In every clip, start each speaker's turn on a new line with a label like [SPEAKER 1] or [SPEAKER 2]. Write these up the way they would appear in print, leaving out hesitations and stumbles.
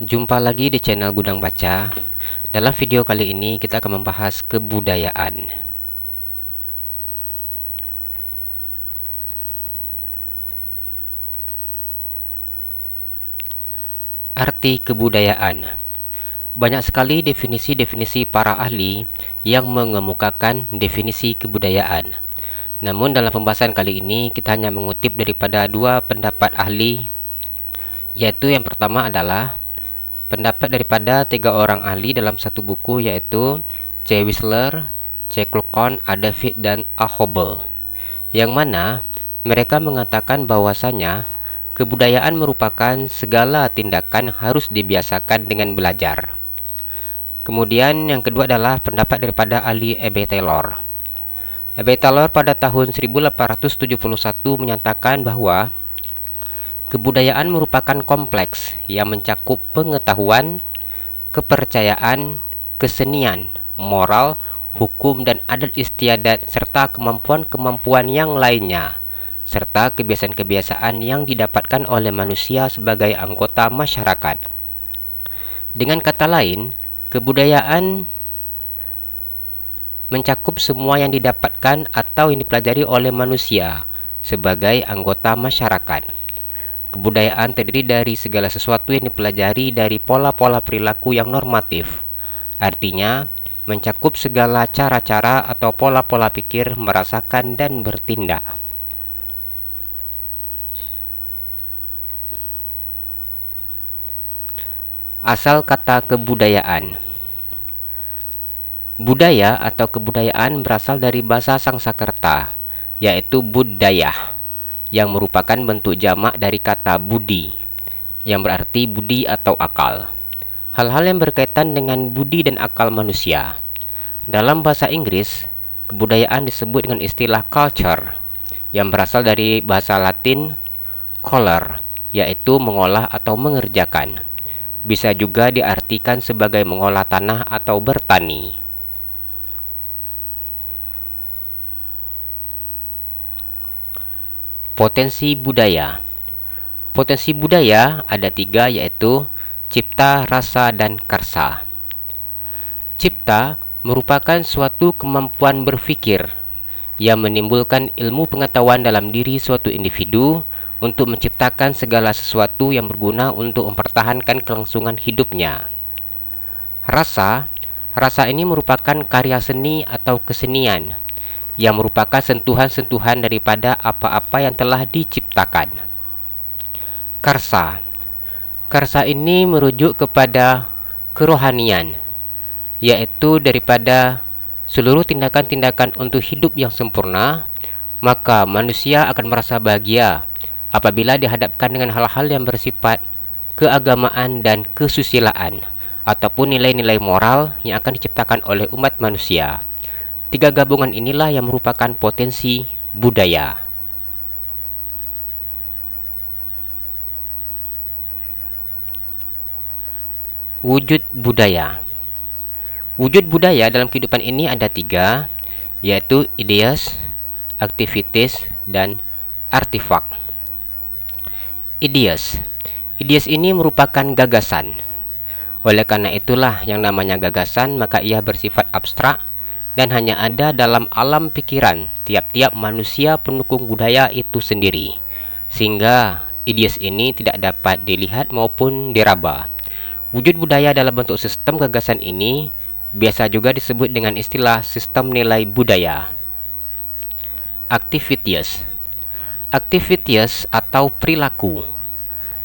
[SPEAKER 1] Jumpa lagi di channel Gudang Baca. Dalam video kali ini kita akan membahas kebudayaan. Arti kebudayaan. Banyak sekali definisi-definisi para ahli yang mengemukakan definisi kebudayaan. Namun dalam pembahasan kali ini kita hanya mengutip daripada dua pendapat ahli, yaitu yang pertama adalah pendapat daripada 3 orang ahli dalam satu buku, yaitu C. Whistler, C. Kluckhohn, A. David, dan A. Hobel, yang mana mereka mengatakan bahwasanya kebudayaan merupakan segala tindakan harus dibiasakan dengan belajar. Kemudian yang kedua adalah pendapat daripada ahli E.B. Taylor. E.B. Taylor pada tahun 1871 menyatakan bahwa kebudayaan merupakan kompleks yang mencakup pengetahuan, kepercayaan, kesenian, moral, hukum dan adat istiadat serta kemampuan-kemampuan yang lainnya, serta kebiasaan-kebiasaan yang didapatkan oleh manusia sebagai anggota masyarakat. Dengan kata lain, kebudayaan mencakup semua yang didapatkan atau yang dipelajari oleh manusia sebagai anggota masyarakat. Kebudayaan terdiri dari segala sesuatu yang dipelajari dari pola-pola perilaku yang normatif. Artinya, mencakup segala cara-cara atau pola-pola pikir, merasakan, dan bertindak. Asal kata kebudayaan. Budaya atau kebudayaan berasal dari bahasa Sangsakerta, yaitu buddhaya, yang merupakan bentuk jamak dari kata budi, yang berarti budi atau akal. Hal-hal yang berkaitan dengan budi dan akal manusia. Dalam bahasa Inggris, kebudayaan disebut dengan istilah culture, yang berasal dari bahasa Latin color, yaitu mengolah atau mengerjakan. Bisa juga diartikan sebagai mengolah tanah atau bertani. Potensi budaya. Potensi budaya ada 3, yaitu cipta, rasa, dan karsa. Cipta merupakan suatu kemampuan berpikir yang menimbulkan ilmu pengetahuan dalam diri suatu individu untuk menciptakan segala sesuatu yang berguna untuk mempertahankan kelangsungan hidupnya. Rasa ini merupakan karya seni atau kesenian yang merupakan sentuhan-sentuhan daripada apa-apa yang telah diciptakan. Karsa ini merujuk kepada kerohanian, yaitu daripada seluruh tindakan-tindakan untuk hidup yang sempurna, maka manusia akan merasa bahagia apabila dihadapkan dengan hal-hal yang bersifat keagamaan dan kesusilaan ataupun nilai-nilai moral yang akan diciptakan oleh umat manusia. 3 gabungan inilah yang merupakan potensi budaya. Wujud budaya. Wujud budaya dalam kehidupan ini ada 3, yaitu ideas, activities, dan artifak. Ideas ini merupakan gagasan. Oleh karena itulah yang namanya gagasan, maka ia bersifat abstrak dan hanya ada dalam alam pikiran tiap-tiap manusia pendukung budaya itu sendiri, sehingga ideas ini tidak dapat dilihat maupun diraba. Wujud budaya dalam bentuk sistem gagasan ini biasa juga disebut dengan istilah sistem nilai budaya. Activities atau perilaku,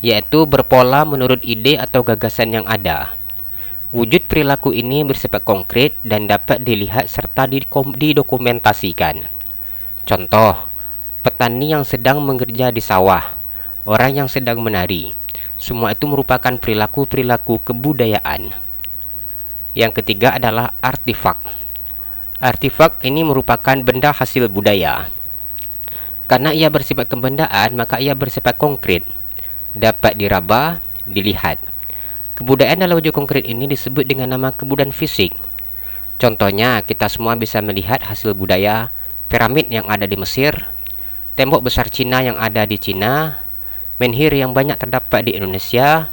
[SPEAKER 1] yaitu berpola menurut ide atau gagasan yang ada. Wujud perilaku ini bersifat konkret dan dapat dilihat serta didokumentasikan. Contoh, petani yang sedang bekerja di sawah, orang yang sedang menari. Semua itu merupakan perilaku-perilaku kebudayaan. Yang ketiga adalah artifak. Artifak ini merupakan benda hasil budaya. Karena ia bersifat kebendaan, maka ia bersifat konkret, dapat diraba, dilihat. Kebudayaan dalam wujud konkret ini disebut dengan nama kebudayaan fisik. Contohnya, kita semua bisa melihat hasil budaya piramid yang ada di Mesir, tembok besar Cina yang ada di Cina, menhir yang banyak terdapat di Indonesia,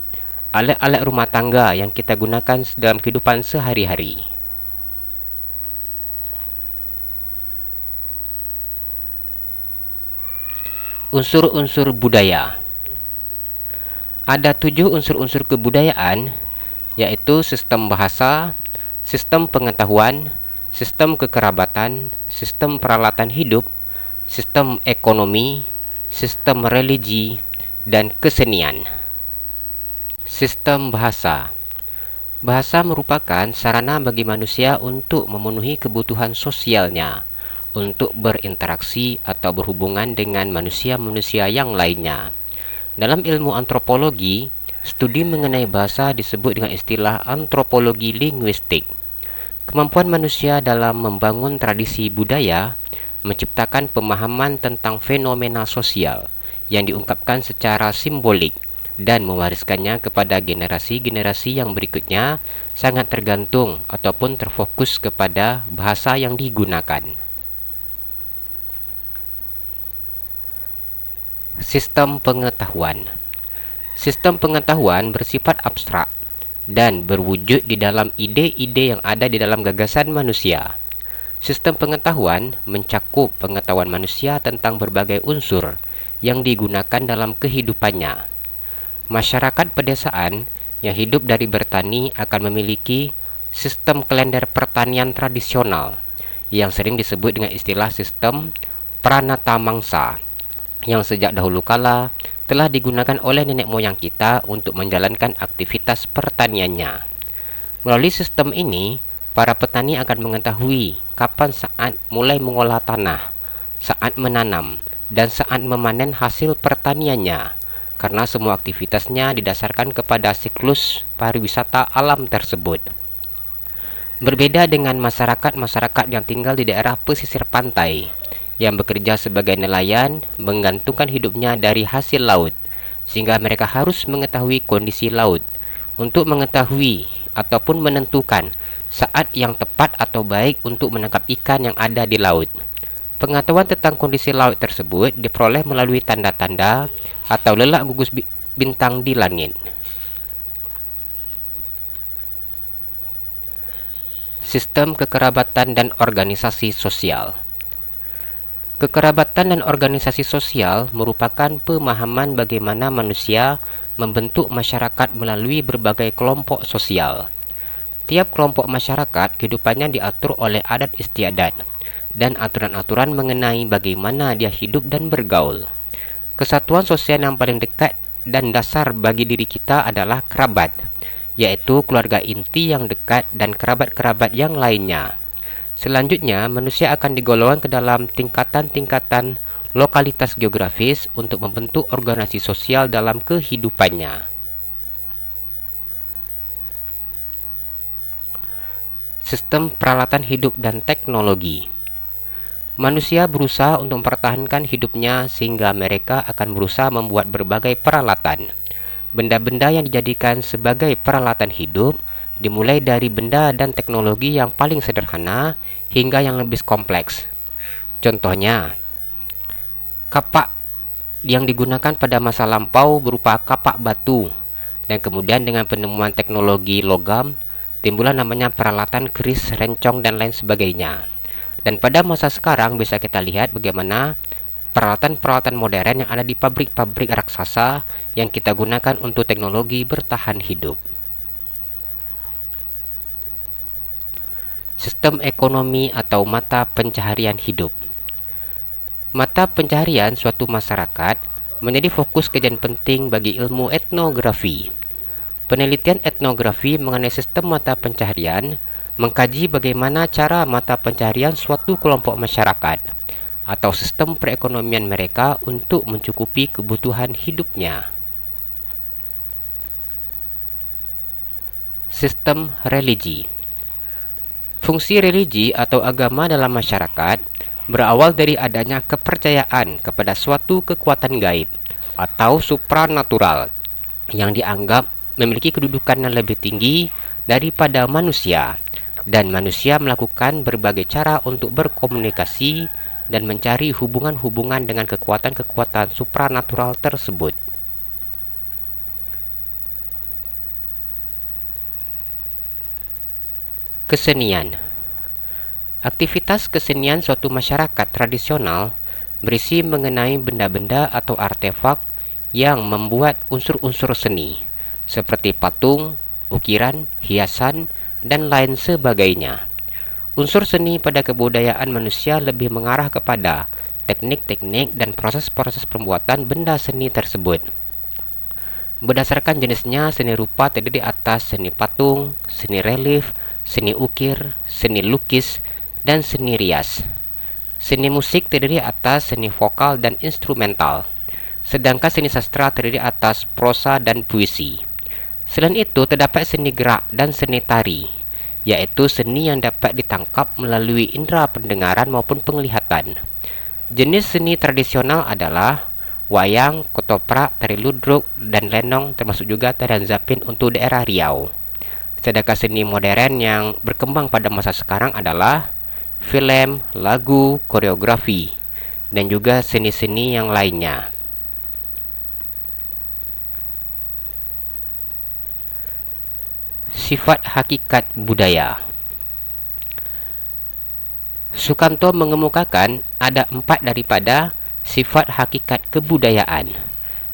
[SPEAKER 1] alat-alat rumah tangga yang kita gunakan dalam kehidupan sehari-hari. Unsur-unsur budaya. Ada 7 unsur-unsur kebudayaan, yaitu sistem bahasa, sistem pengetahuan, sistem kekerabatan, sistem peralatan hidup, sistem ekonomi, sistem religi, dan kesenian. Sistem bahasa. Bahasa merupakan sarana bagi manusia untuk memenuhi kebutuhan sosialnya, untuk berinteraksi atau berhubungan dengan manusia-manusia yang lainnya. Dalam ilmu antropologi, studi mengenai bahasa disebut dengan istilah antropologi linguistik. Kemampuan manusia dalam membangun tradisi budaya menciptakan pemahaman tentang fenomena sosial yang diungkapkan secara simbolik dan mewariskannya kepada generasi-generasi yang berikutnya sangat tergantung ataupun terfokus kepada bahasa yang digunakan. Sistem pengetahuan. Sistem pengetahuan bersifat abstrak dan berwujud di dalam ide-ide yang ada di dalam gagasan manusia. Sistem pengetahuan mencakup pengetahuan manusia tentang berbagai unsur yang digunakan dalam kehidupannya. Masyarakat pedesaan yang hidup dari bertani akan memiliki sistem kalender pertanian tradisional yang sering disebut dengan istilah sistem pranata mangsa, yang sejak dahulu kala telah digunakan oleh nenek moyang kita untuk menjalankan aktivitas pertaniannya. Melalui sistem ini, para petani akan mengetahui kapan saat mulai mengolah tanah, saat menanam, dan saat memanen hasil pertaniannya, karena semua aktivitasnya didasarkan kepada siklus pariwisata alam tersebut. Berbeda dengan masyarakat-masyarakat yang tinggal di daerah pesisir pantai, yang bekerja sebagai nelayan, menggantungkan hidupnya dari hasil laut, sehingga mereka harus mengetahui kondisi laut untuk mengetahui ataupun menentukan saat yang tepat atau baik untuk menangkap ikan yang ada di laut. Pengetahuan tentang kondisi laut tersebut diperoleh melalui tanda-tanda atau lelak gugus bintang di langit. Sistem kekerabatan dan organisasi sosial. Kekerabatan dan organisasi sosial merupakan pemahaman bagaimana manusia membentuk masyarakat melalui berbagai kelompok sosial. Tiap kelompok masyarakat kehidupannya diatur oleh adat istiadat dan aturan-aturan mengenai bagaimana dia hidup dan bergaul. Kesatuan sosial yang paling dekat dan dasar bagi diri kita adalah kerabat, yaitu keluarga inti yang dekat dan kerabat-kerabat yang lainnya. Selanjutnya, manusia akan digolongkan ke dalam tingkatan-tingkatan lokalitas geografis untuk membentuk organisasi sosial dalam kehidupannya. Sistem peralatan hidup dan teknologi. Manusia berusaha untuk mempertahankan hidupnya sehingga mereka akan berusaha membuat berbagai peralatan. Benda-benda yang dijadikan sebagai peralatan hidup dimulai dari benda dan teknologi yang paling sederhana hingga yang lebih kompleks. Contohnya, kapak yang digunakan pada masa lampau berupa kapak batu, dan kemudian dengan penemuan teknologi logam, timbullah namanya peralatan keris, rencong, dan lain sebagainya. Dan pada masa sekarang bisa kita lihat bagaimana peralatan-peralatan modern yang ada di pabrik-pabrik raksasa yang kita gunakan untuk teknologi bertahan hidup. Sistem ekonomi atau mata pencaharian hidup. Mata pencaharian suatu masyarakat menjadi fokus kajian penting bagi ilmu etnografi. Penelitian etnografi mengenai sistem mata pencaharian mengkaji bagaimana cara mata pencaharian suatu kelompok masyarakat atau sistem perekonomian mereka untuk mencukupi kebutuhan hidupnya. Sistem religi. Fungsi religi atau agama dalam masyarakat berawal dari adanya kepercayaan kepada suatu kekuatan gaib atau supranatural yang dianggap memiliki kedudukan yang lebih tinggi daripada manusia, dan manusia melakukan berbagai cara untuk berkomunikasi dan mencari hubungan-hubungan dengan kekuatan-kekuatan supranatural tersebut. Kesenian. Aktivitas kesenian suatu masyarakat tradisional berisi mengenai benda-benda atau artefak yang membuat unsur-unsur seni, seperti patung, ukiran, hiasan, dan lain sebagainya. Unsur seni pada kebudayaan manusia lebih mengarah kepada teknik-teknik dan proses-proses pembuatan benda seni tersebut. Berdasarkan jenisnya, seni rupa terdiri atas seni patung, seni relief, seni ukir, seni lukis, dan seni rias. Seni musik terdiri atas seni vokal dan instrumental, sedangkan seni sastra terdiri atas prosa dan puisi. Selain itu, terdapat seni gerak dan seni tari, yaitu seni yang dapat ditangkap melalui indera pendengaran maupun penglihatan. Jenis seni tradisional adalah wayang, ketoprak, tari ludruk, dan lenong, termasuk juga tarian zapin untuk daerah Riau. Sedangkan seni modern yang berkembang pada masa sekarang adalah film, lagu, koreografi, dan juga seni-seni yang lainnya. Sifat hakikat budaya. Sukanto mengemukakan ada 4 daripada sifat hakikat kebudayaan,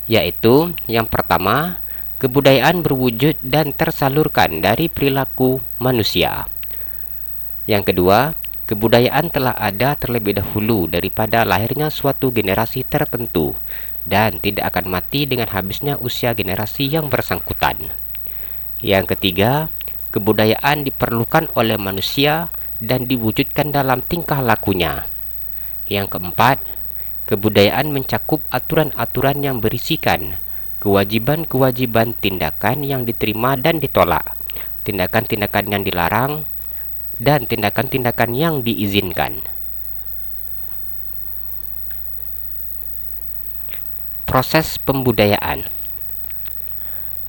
[SPEAKER 1] yaitu yang pertama, kebudayaan berwujud dan tersalurkan dari perilaku manusia. Yang kedua, kebudayaan telah ada terlebih dahulu daripada lahirnya suatu generasi tertentu dan tidak akan mati dengan habisnya usia generasi yang bersangkutan. Yang ketiga, kebudayaan diperlukan oleh manusia dan diwujudkan dalam tingkah lakunya. Yang keempat, kebudayaan mencakup aturan-aturan yang berisikan kewajiban-kewajiban tindakan yang diterima dan ditolak, tindakan-tindakan yang dilarang, dan tindakan-tindakan yang diizinkan. Proses pembudayaan.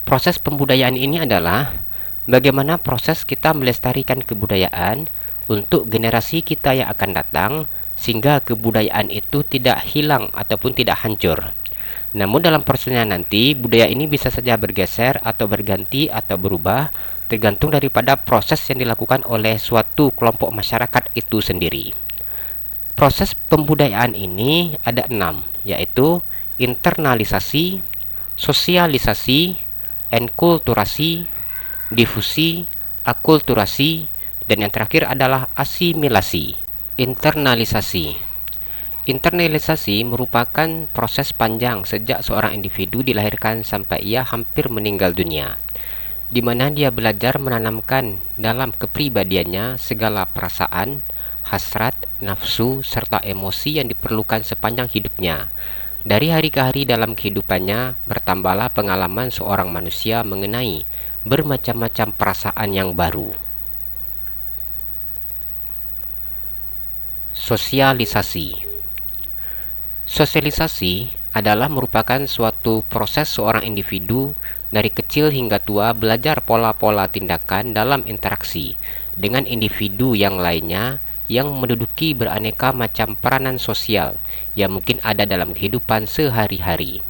[SPEAKER 1] Proses pembudayaan ini adalah bagaimana proses kita melestarikan kebudayaan untuk generasi kita yang akan datang, sehingga kebudayaan itu tidak hilang ataupun tidak hancur. Namun dalam prosesnya nanti, budaya ini bisa saja bergeser atau berganti atau berubah, tergantung daripada proses yang dilakukan oleh suatu kelompok masyarakat itu sendiri. Proses pembudayaan ini ada 6, yaitu internalisasi, sosialisasi, enkulturasi, difusi, akulturasi, dan yang terakhir adalah asimilasi. Internalisasi. Internalisasi merupakan proses panjang sejak seorang individu dilahirkan sampai ia hampir meninggal dunia, di mana dia belajar menanamkan dalam kepribadiannya segala perasaan, hasrat, nafsu, serta emosi yang diperlukan sepanjang hidupnya. Dari hari ke hari dalam kehidupannya, bertambahlah pengalaman seorang manusia mengenai bermacam-macam perasaan yang baru. Sosialisasi. Sosialisasi adalah merupakan suatu proses seorang individu dari kecil hingga tua belajar pola-pola tindakan dalam interaksi dengan individu yang lainnya yang menduduki beraneka macam peranan sosial yang mungkin ada dalam kehidupan sehari-hari.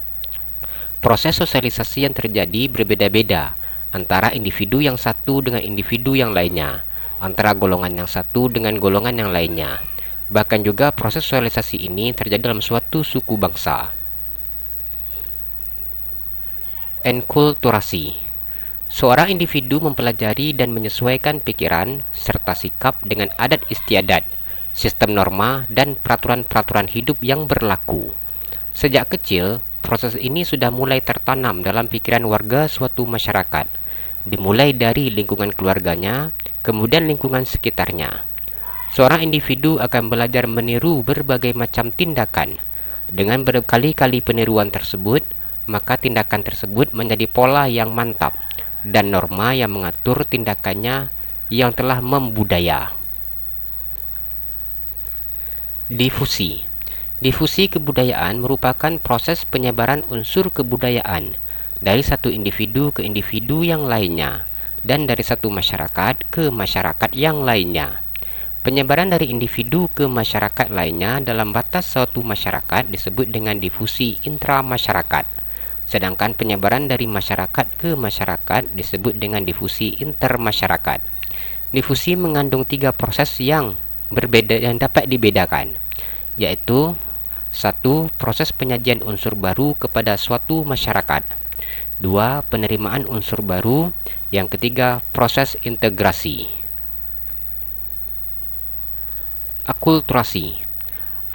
[SPEAKER 1] Proses sosialisasi yang terjadi berbeda-beda antara individu yang satu dengan individu yang lainnya, antara golongan yang satu dengan golongan yang lainnya. Bahkan juga proses sosialisasi ini terjadi dalam suatu suku bangsa. Enkulturasi. Seorang individu mempelajari dan menyesuaikan pikiran serta sikap dengan adat istiadat, sistem norma, dan peraturan-peraturan hidup yang berlaku. Sejak kecil, proses ini sudah mulai tertanam dalam pikiran warga suatu masyarakat, dimulai dari lingkungan keluarganya, kemudian lingkungan sekitarnya. Seorang individu akan belajar meniru berbagai macam tindakan. Dengan berkali-kali peniruan tersebut, maka tindakan tersebut menjadi pola yang mantap dan norma yang mengatur tindakannya yang telah membudaya. Difusi. Difusi kebudayaan merupakan proses penyebaran unsur kebudayaan dari satu individu ke individu yang lainnya dan dari satu masyarakat ke masyarakat yang lainnya. Penyebaran dari individu ke masyarakat lainnya dalam batas suatu masyarakat disebut dengan difusi intramasyarakat, sedangkan penyebaran dari masyarakat ke masyarakat disebut dengan difusi intermasyarakat. Difusi mengandung 3 proses yang berbeda yang dapat dibedakan, yaitu 1. Proses penyajian unsur baru kepada suatu masyarakat. 2. Penerimaan unsur baru. Yang ketiga, proses integrasi. Akulturasi.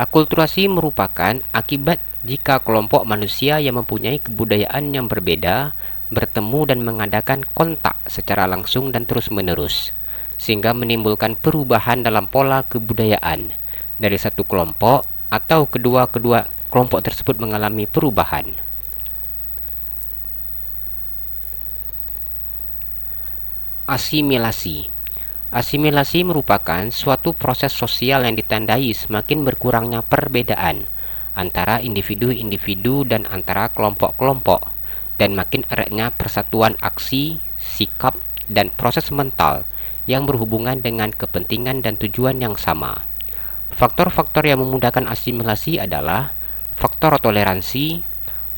[SPEAKER 1] Akulturasi merupakan akibat jika kelompok manusia yang mempunyai kebudayaan yang berbeda bertemu dan mengadakan kontak secara langsung dan terus-menerus, sehingga menimbulkan perubahan dalam pola kebudayaan dari satu kelompok atau kedua kelompok tersebut mengalami perubahan. Asimilasi. Asimilasi merupakan suatu proses sosial yang ditandai semakin berkurangnya perbedaan antara individu-individu dan antara kelompok-kelompok, dan makin eratnya persatuan aksi, sikap, dan proses mental yang berhubungan dengan kepentingan dan tujuan yang sama. Faktor-faktor yang memudahkan asimilasi adalah faktor toleransi,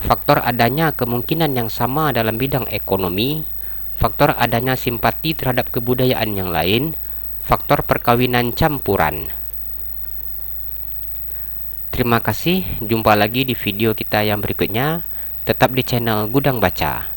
[SPEAKER 1] faktor adanya kemungkinan yang sama dalam bidang ekonomi, faktor adanya simpati terhadap kebudayaan yang lain, faktor perkawinan campuran. Terima kasih, jumpa lagi di video kita yang berikutnya. Tetap di channel Gudang Baca.